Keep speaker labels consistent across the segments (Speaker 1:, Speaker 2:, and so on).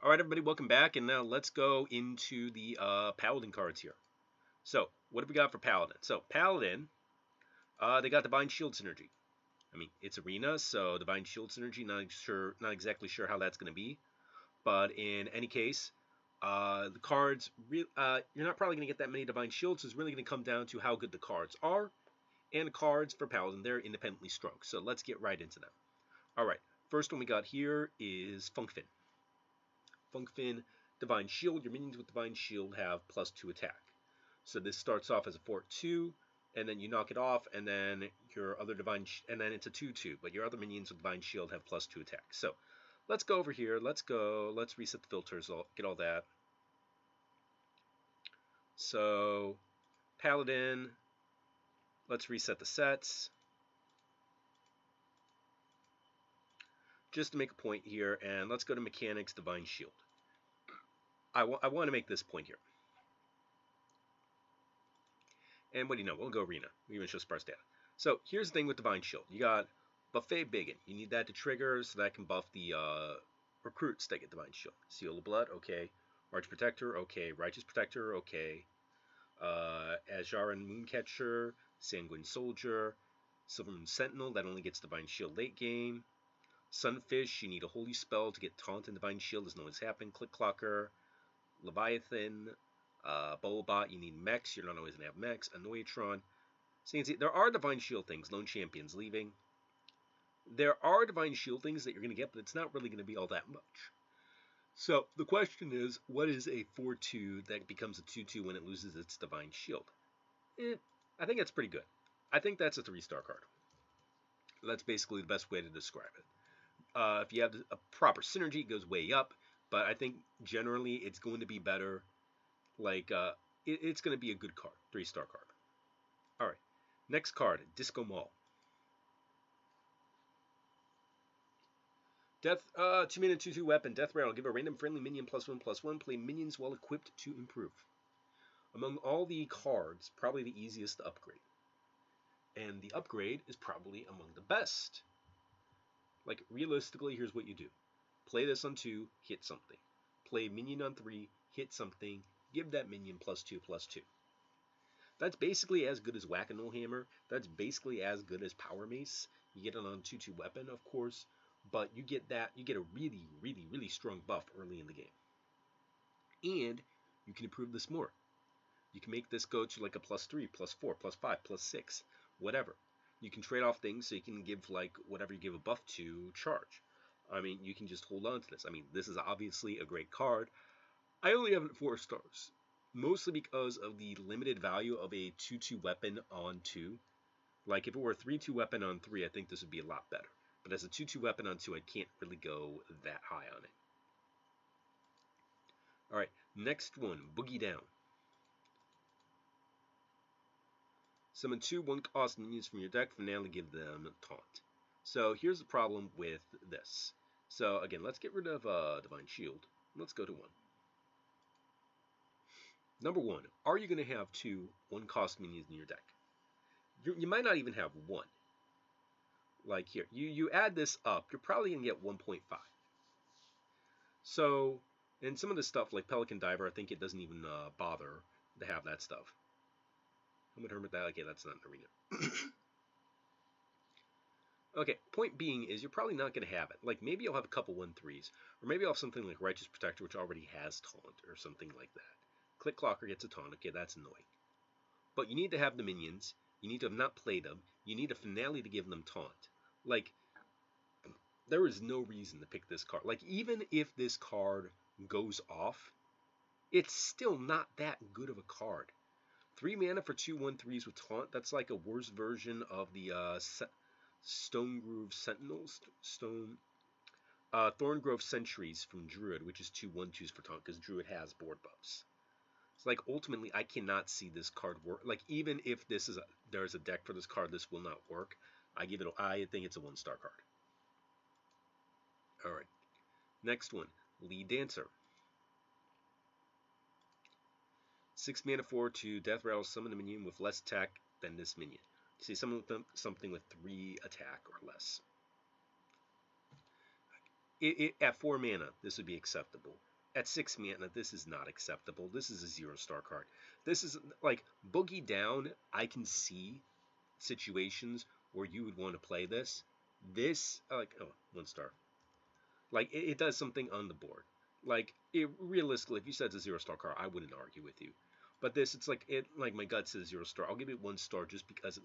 Speaker 1: Alright everybody, welcome back, and now let's go into the Paladin cards here. So, what have we got for Paladin? So, Paladin, they got Divine Shield Synergy. I mean, it's Arena, so Divine Shield Synergy, not exactly sure how that's going to be. But in any case, the cards, you're not probably going to get that many Divine Shields, so it's really going to come down to how good the cards are. And the cards for Paladin, they're independently strong. So, let's get right into them. Alright, first one we got here is Funkfin. Funkfin, Divine Shield. Your minions with Divine Shield have +2 attack. So this starts off as a 4/2, and then you knock it off, and then your other and then it's a 2/2. But your other minions with Divine Shield have +2 attack. So let's go over here. Let's reset the filters. Get all that. So Paladin. Let's reset the sets. Just to make a point here, and let's go to Mechanics, Divine Shield. I want to make this point here. And what do you know? We'll go Arena. We even show sparse data. So here's the thing with Divine Shield. You got Buffet Biggin. You need that to trigger so that can buff the recruits that get Divine Shield. Seal of Blood, okay. Arch Protector, okay. Righteous Protector, okay. Ajaran Mooncatcher, Sanguine Soldier, Silver Moon Sentinel, that only gets Divine Shield late game. Sunfish, you need a Holy Spell to get Taunt and Divine Shield, doesn't always happen. Click Clocker, Leviathan, Bulbot, you need mechs. You're not always going to have mechs. Annoyatron. So you can see there are Divine Shield things. Lone Champion's leaving. There are Divine Shield things that you're going to get, but it's not really going to be all that much. So the question is, what is a 4/2 that becomes a 2/2 when it loses its Divine Shield? I think that's pretty good. I think that's a 3-star card. That's basically the best way to describe it. If you have a proper synergy, it goes way up. But I think generally it's going to be better. Like, it's going to be a good card. 3-star card. Alright. Next card, Disco Mall. Death, 2-mana 2/2 weapon. Death Rattle. Give a random friendly minion +1/+1. Play minions while equipped to improve. Among all the cards, probably the easiest to upgrade. And the upgrade is probably among the best. Like, realistically, here's what you do. Play this on 2, hit something. Play minion on 3, hit something. Give that minion +2/+2. That's basically as good as Whack-A-Mole Hammer. That's basically as good as Power Mace. You get it on 2/2 weapon, of course, but you get a really, really, really strong buff early in the game. And you can improve this more. You can make this go to like a +3, +4, +5, +6, whatever. You can trade off things so you can give like whatever you give a buff to charge. I mean, you can just hold on to this. I mean, this is obviously a great card. I only have it 4 stars, mostly because of the limited value of a 2/2 weapon on 2. Like, if it were a 3/2 weapon on 3, I think this would be a lot better. But as a 2/2 weapon on 2, I can't really go that high on it. Alright, next one, Boogie Down. Summon 2 1-cost minions from your deck, finally give them Taunt. So here's the problem with this. So again, let's get rid of Divine Shield. Let's go to 1. Number 1, are you going to have 2 1-cost minions in your deck? You might not even have 1. Like here, you add this up, you're probably going to get 1.5. So, and some of this stuff, like Pelican Diver, I think it doesn't even bother to have that stuff. Hermit, okay, that's not an arena. Okay, point being is you're probably not going to have it. Like, maybe you'll have a couple 1/3s, or maybe you'll have something like Righteous Protector, which already has Taunt, or something like that. Click Clocker gets a Taunt, okay, that's annoying. But you need to have the minions, you need to have not played them, you need a finale to give them Taunt. Like, there is no reason to pick this card. Like, even if this card goes off, it's still not that good of a card. 3 mana for 2 1/3s with Taunt, that's like a worse version of the Stonegrove Sentinels, Thorngrove Sentries from Druid, which is 2 1/2s for Taunt, because Druid has board buffs. So, like, ultimately, I cannot see this card work. Like, even if there's a deck for this card, this will not work. I think it's a 1-star card. Alright. Next one, Lead Dancer. 6 mana 4/2, Death Rattle, summon a minion with less attack than this minion. See, something with 3 attack or less. At 4 mana, this would be acceptable. at 6 mana, this is not acceptable. This is a 0-star card. This is like Boogie Down. I can see situations where you would want to play this. This, like, oh, 1 star. Like, it does something on the board. Like, realistically, if you said it's a 0-star card, I wouldn't argue with you. But this, it's like, like my gut says 0-star. I'll give it 1 star just because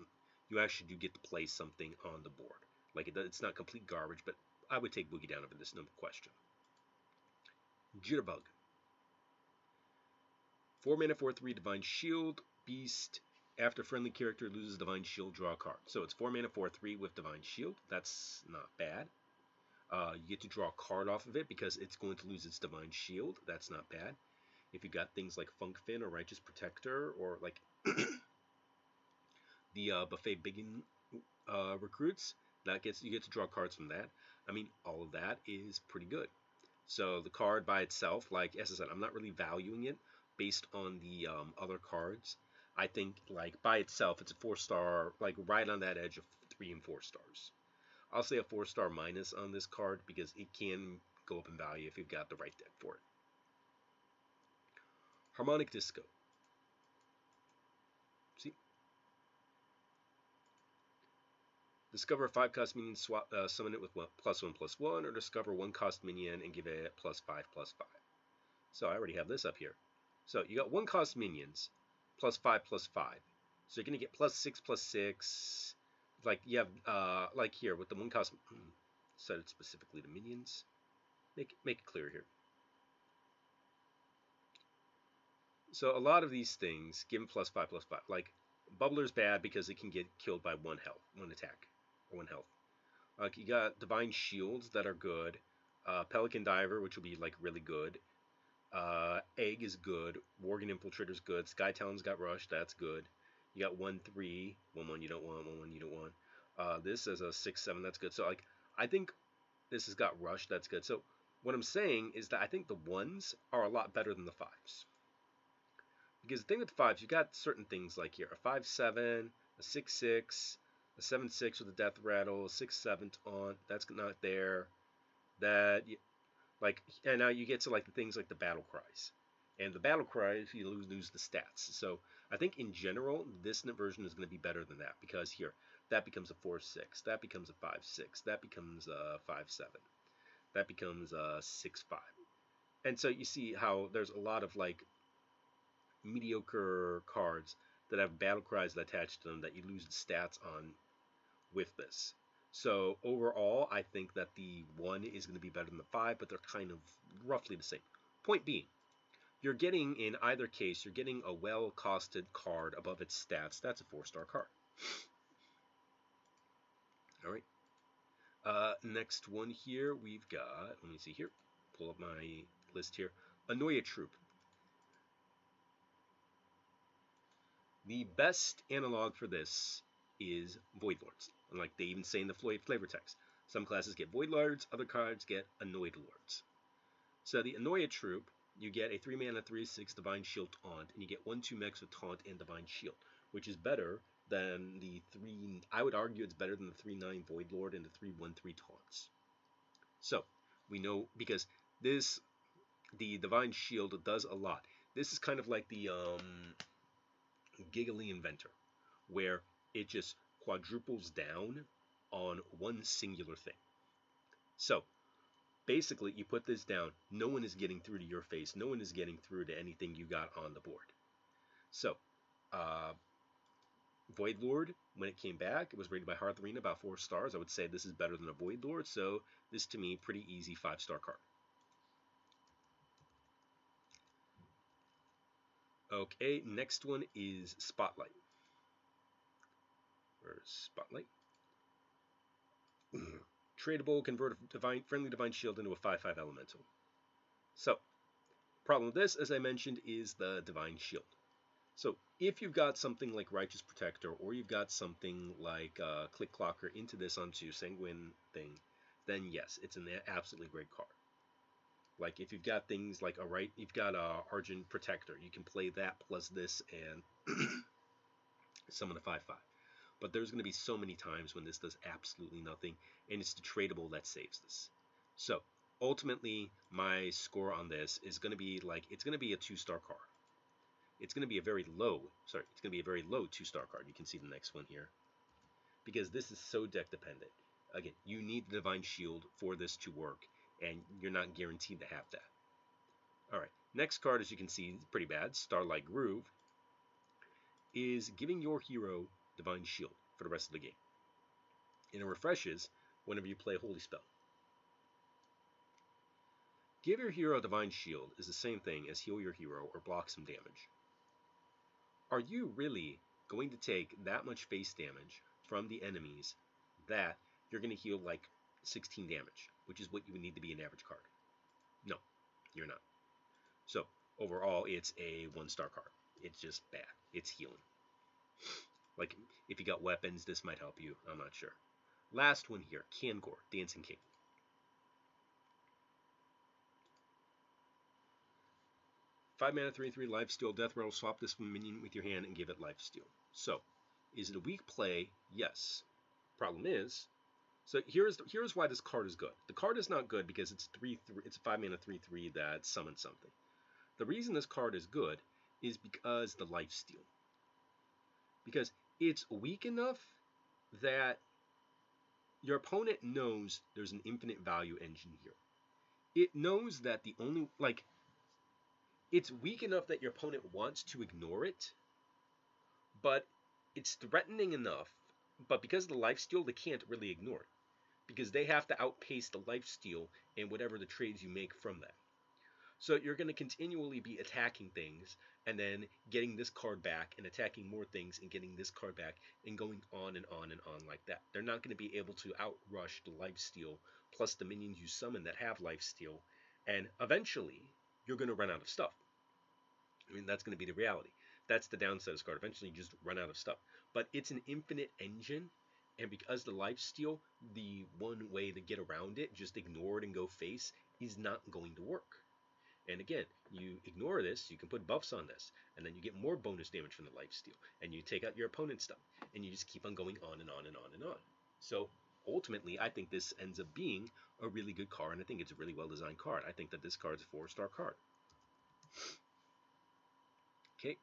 Speaker 1: you actually do get to play something on the board. Like, it's not complete garbage, but I would take Boogie Down over this, no question. Jitterbug. 4 mana, 4/3 Divine Shield, Beast. After friendly character loses Divine Shield, draw a card. So it's 4 mana, 4/3 with Divine Shield. That's not bad. You get to draw a card off of it because it's going to lose its Divine Shield. That's not bad. If you got things like Funkfin or Righteous Protector or like the Buffet Biggin recruits, you get to draw cards from that. I mean, all of that is pretty good. So the card by itself, like as I said, I'm not really valuing it based on the other cards. I think like by itself, it's a 4-star, like right on that edge of 3 and 4 stars. I'll say a 4-star minus on this card because it can go up in value if you've got the right deck for it. Harmonic Disco. See? Discover a 5-cost minion, summon it with +1/+1, or discover 1-cost minion and give it +5/+5. So I already have this up here. So you got 1-cost minions, +5/+5. So you're gonna get +6/+6. Like you have, like here with the 1-cost. Set it specifically to minions. Make it clear here. So a lot of these things give them +5/+5. Like Bubbler's bad because it can get killed by 1 health, 1 attack, or 1 health. Like you got Divine Shields that are good. Pelican Diver, which will be like really good. Egg is good. Worgen Infiltrator's good. Sky Talon's got Rush, that's good. You got 1/3, 1/1 you don't want, 1/1 you don't want. This is a 6/7, that's good. So like I think this has got Rush, that's good. So what I'm saying is that I think the 1s are a lot better than the 5s. Because the thing with the 5s, you got certain things like here, a 5/7, a 6/6, a 7/6 with a Death Rattle, a 6/7 taunt, that's not there. That like, and now you get to like the things like the battle cries, and the battle cries you lose the stats. So I think in general this version is going to be better than that because here that becomes a 4/6, that becomes a 5/6, that becomes a 5/7, that becomes a 6/5, and so you see how there's a lot of like mediocre cards that have battle cries attached to them that you lose the stats on with this. So overall, I think that the 1 is going to be better than the 5, but they're kind of roughly the same. Point being, you're getting, in either case, you're getting a well-costed card above its stats. That's a 4-star card. All right. Next one here, we've got, let me see here, pull up my list here, Annoya Troop. The best analog for this is Void Lords. And like they even say in the flavor text, some classes get Void Lords, other cards get Annoyed Lords. So the Annoya Troop, you get a 3 mana 3/6 Divine Shield Taunt, and you get 1/2 mechs with Taunt and Divine Shield, which is better than the 3. I would argue it's better than the 3/9 Void Lord and the 3/1/3 Taunts. So we know because the Divine Shield does a lot. This is kind of like the Giggly Inventor, where it just quadruples down on one singular thing. So basically, you put this down, no one is getting through to your face, no one is getting through to anything you got on the board. So, Void Lord, when it came back, it was rated by Hearth Arena about 4 stars. I would say this is better than a Void Lord, so this to me, pretty easy 5-star card. Okay, next one is Spotlight. Where's Spotlight? Tradable, convert a friendly Divine Shield into a 5/5 Elemental. So, problem with this, as I mentioned, is the Divine Shield. So if you've got something like Righteous Protector, or you've got something like Click Clocker into this onto Sanguine thing, then yes, it's an absolutely great card. Like if you've got things like you've got Argent Protector, you can play that plus this and summon a 5/5. But there's going to be so many times when this does absolutely nothing, and it's the tradable that saves this. So ultimately, my score on this is going to be like, it's going to be a 2-star card. It's going to be a very low, sorry, it's going to be a very low 2-star card. You can see the next one here. Because this is so deck dependent. Again, you need the Divine Shield for this to work, and you're not guaranteed to have that. Alright, next card, as you can see, is pretty bad. Starlight Groove is giving your hero Divine Shield for the rest of the game. And it refreshes whenever you play a Holy Spell. Give your hero Divine Shield is the same thing as heal your hero or block some damage. Are you really going to take that much face damage from the enemies that you're going to heal like 16 damage, which is what you would need to be an average card? No, you're not. So overall, it's a 1-star card. It's just bad. It's healing. Like, if you got weapons, this might help you. I'm not sure. Last one here, Kangor, Dancing King. 5 mana, 3/3 lifesteal, death rattle. Swap this minion with your hand and give it lifesteal. So, is it a weak play? Yes. Problem is, so here's why this card is good. The card is not good because it's 3/3. It's a 5 mana 3/3 that summons something. The reason this card is good is because the lifesteal. Because it's weak enough that your opponent knows there's an infinite value engine here. It knows that the only, like, it's weak enough that your opponent wants to ignore it, but it's threatening enough. But because of the lifesteal, they can't really ignore it, because they have to outpace the lifesteal and whatever the trades you make from that. So you're going to continually be attacking things and then getting this card back and attacking more things and getting this card back and going on and on and on like that. They're not going to be able to outrush the lifesteal plus the minions you summon that have lifesteal, and eventually you're going to run out of stuff. I mean, that's going to be the reality. That's the downside of this card. Eventually you just run out of stuff. But it's an infinite engine, and because the lifesteal, the one way to get around it, just ignore it and go face, is not going to work. And again, you ignore this, you can put buffs on this, and then you get more bonus damage from the lifesteal, and you take out your opponent's stuff, and you just keep on going on and on and on and on. So ultimately, I think this ends up being a really good card, and I think it's a really well-designed card. I think that this card's a 4-star card. Okay,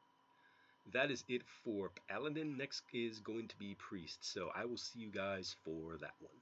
Speaker 1: that is it for Paladin. Next is going to be Priest, so I will see you guys for that one.